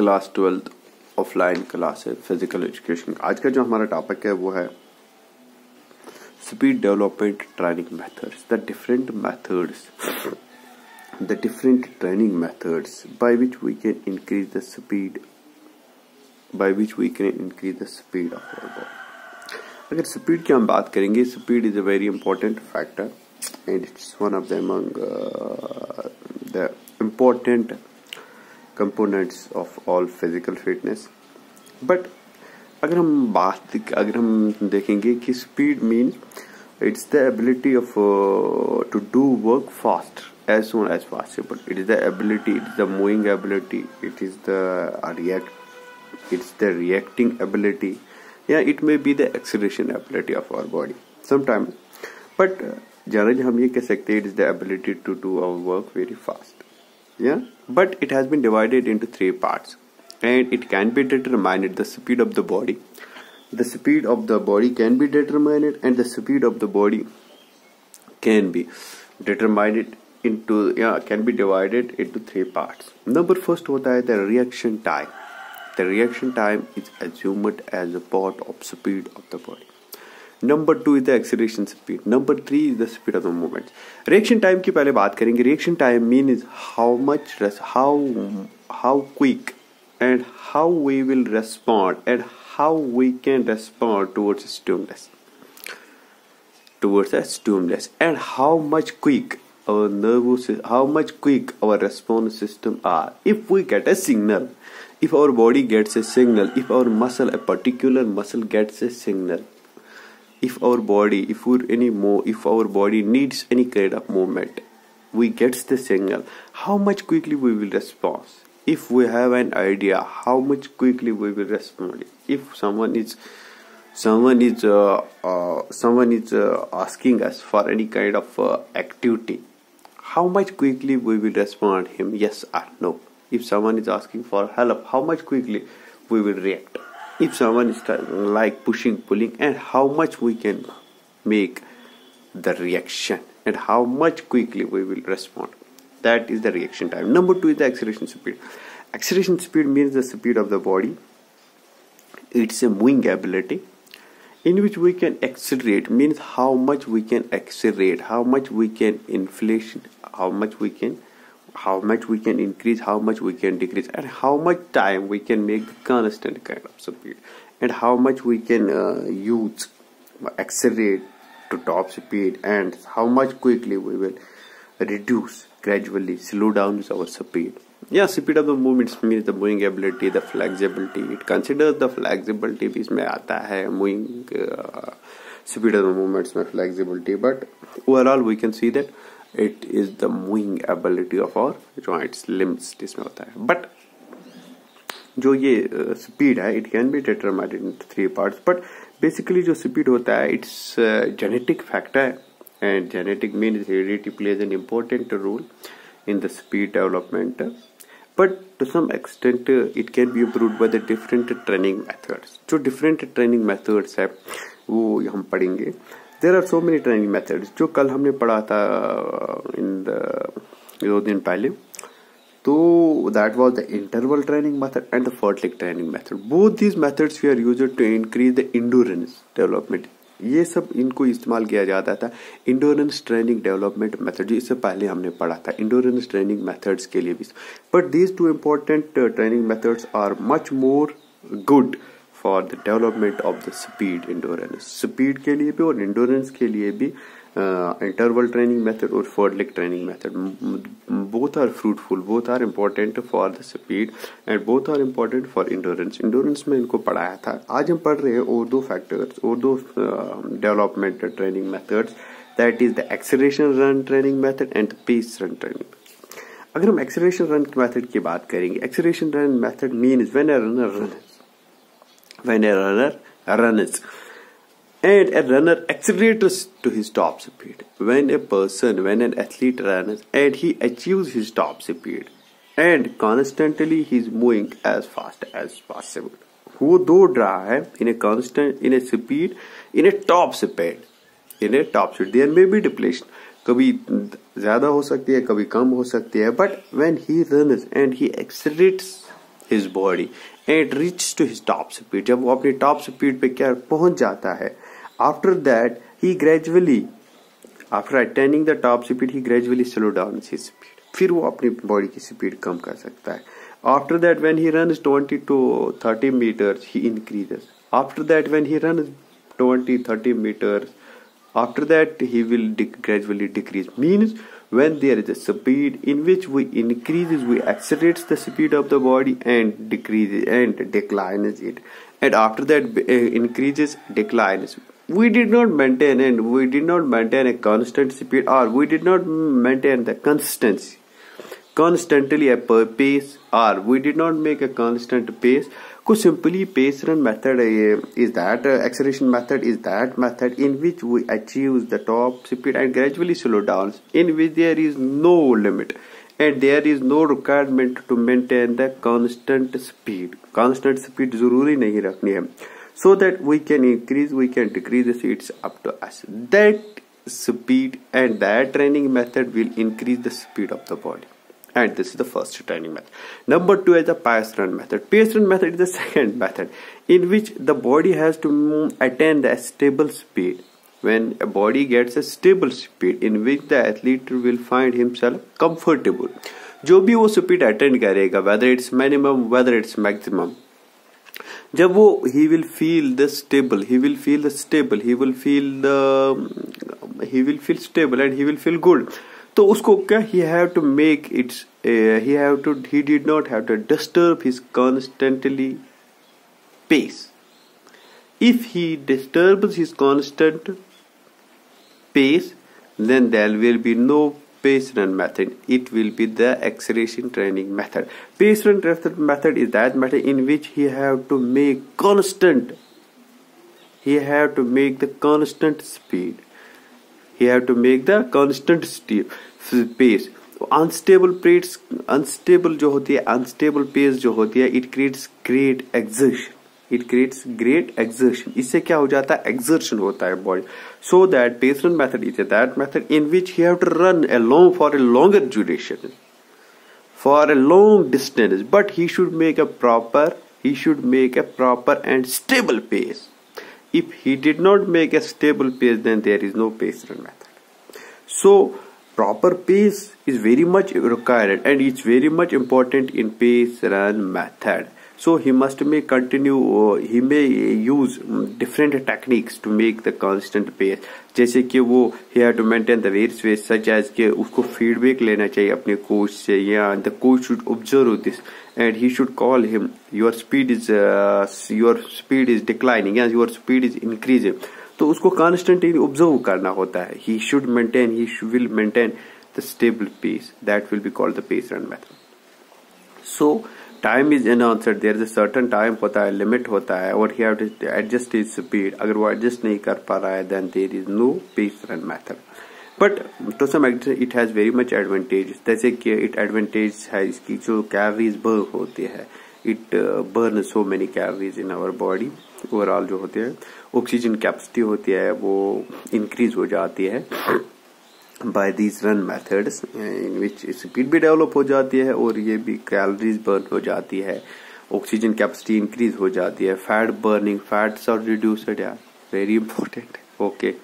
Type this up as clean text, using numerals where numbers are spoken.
Class 12 offline class है physical education. आज का जो हमारा टॉपिक है वो है speed development training methods, the different training methods by which we can increase the speed of our body। अगर स्पीड की हम बात करेंगे, speed is a very important factor and it's one of the among the important components of all physical fitness। but अगर हम देखेंगे कि speed means it's the ability of to do work fast as soon as possible। it is the ability, it is the moving ability, it is the reacting ability, yeah, it may be the acceleration ability of our body sometimes, but generally हम ये कह सकते हैं it is the ability to do our work very fast। Yeah, but it has been divided into 3 parts and it can be determined the speed of the body can be determined and the speed of the body can be determined into can be divided into 3 parts। number first होता है the reaction time। the reaction time is assumed as a part of speed of the body। Number 2 is the acceleration speed. Number 3 is the speed of the movement. Reaction time की पहले बात करेंगे। Reaction time mean is how quick and how we will respond and how we can respond towards a stimulus and how much quick our response system are if we get a signal, if our body gets a signal, if a particular muscle gets a signal, if our body needs any kind of movement, we gets the signal, how much quickly we will respond। if we have an idea how much quickly we will respond, if someone is asking us for any kind of activity, how much quickly we will respond him yes or no। if someone is asking for help, how much quickly we will react। if someone is like pushing, pulling, and how much we can make the reaction and how much quickly we will respond, that is the reaction time। number 2 is the acceleration speed। acceleration speed means the speed of the body, it's a moving ability in which we can accelerate, means how much we can accelerate, how much we can inflation, how much we can increase, how much we can decrease, and how much time we can make the constant kind of speed, and how much we can accelerate to top speed, and how much quickly we will gradually slow down our speed। yeah, speed of the movements means the moving ability, the flexibility, it considers the flexibility भी इसमें आता है, moving speed of the movements में flexibility, but overall we can see that it is the moving ability of our joints, limbs इसमें होता है। but जो ये speed है it can be determined into 3 parts, but basically जो speed होता है it's genetic factor, and genetic means heredity plays an important role in the speed development, but to some extent it can be improved by the different training methods। जो different training methods है वो हम पढ़ेंगे। there are so many training methods जो कल हमने पढ़ा था in the 2 दिन पहले, तो that was the interval training method and the fartlek training method। both these methods were used to increase the endurance development। ये सब इनको इस्तेमाल किया जाता था इंडोरेंस ट्रेनिंग डेवलपमेंट मेथड, जो इससे पहले हमने पढ़ा था इंडोरेंस ट्रेनिंग मेथड्स के लिए भी। But these 2 important training methods are much more good for the development of the speed endurance. Speed के लिए भी और इंडोरेंस के लिए भी इंटरवल ट्रेनिंग मेथड और fartlek training method, both are fruitful, both are important for the speed and both are important for endurance में इनको पढ़ाया था। आज हम पढ़ रहे हैं और 2 फैक्टर्स और 2 development training methods, that is the acceleration run training method and pace run training. अगर हम एक्सेलरेशन रन मेथड की बात करेंगे, acceleration run method means when a runner and a runner accelerates to his top speed। when an athlete runs and he achieves his top speed and constantly he is moving as fast as possible, वो दौड़ रहा है in a speed, in a top speed, there may be depletion, कभी ज्यादा हो सकती है कभी कम हो सकती है, but when he runs and he accelerates his body and reaches to his top speed. जब वो अपनी top speed पे क्या पहुंच जाता है, after that he gradually, after attaining the top speed, he gradually slow down his speed. फिर वो अपनी बॉडी की स्पीड कम कर सकता है. After that when he runs 20 to 30 meters, he increases. After that when he runs 20-30 meters, after that he will gradually decrease. Means when there is a speed in which we increases, we accelerates the speed of the body and decreases and declines it, and after that increases, declines. We did not maintain a constant speed, or we did not maintain the consistency constantly a pace, or we did not make a constant pace. Because simply pace run method is that acceleration method is that method in which we achieve the top speed and gradually slow down, in which there is no limit and there is no requirement to maintain the constant speed. Constant speed जरूरी नहीं रखनी है, so that we can increase, we can decrease the speeds up to us. That speed and that training method will increase the speed of the body. And this is the first training method. Number 2 is the pace run method. Pace run method is the second method in which the body has to attain the stable speed. When a body gets a stable speed in which the athlete will find himself comfortable, जो भी वो speed attain करेगा, whether it's minimum, whether it's maximum, जब वो he will feel stable and he will feel good. तो उसको क्या, he did not have to disturb his constantly pace. If he disturbs his constant pace, then there will be no pace run method. It will be the acceleration training method. Pace run method is that method in which he have to make the constant speed. He have to make the constant pace. Unstable pace जो होती है, it creates great exertion. इससे क्या हो जाता है, exertion होता है body. So that pace run method is that method in which he have to run for a longer duration, for a long distance, but he should make a proper and stable pace. If he did not make a stable pace, then there is no pace run method. So proper pace is very much required and it's very much important in pace run method. So he may use different techniques to make the constant pace. जैसे कि वो he have to maintain the various ways, such as कि उसको feedback लेना चाहिए अपने coach से, या the coach should observe this and he should call him, your speed is declining, yes, your speed is increasing. तो उसको constantly observe करना होता है. He will maintain the stable pace. That will be called the pace run method. So time is unanswered. There is a certain time होता है, limit होता है, और he have to adjust his speed. अगर वो adjust नहीं कर पा रहा है, then there is no pace run method. But to some extent it has very much advantages. जैसे कि it advantage है इसकी जो calories burn होती है, it burns so many calories in our body. Overall जो होते हैं, oxygen capacity होती है वो increase हो जाती है by these run methods, in which speed भी develop हो जाती है और ये भी calories burn हो जाती है, oxygen capacity increase हो जाती है, fat burning, fats are reduced. Yeah, very important. Okay.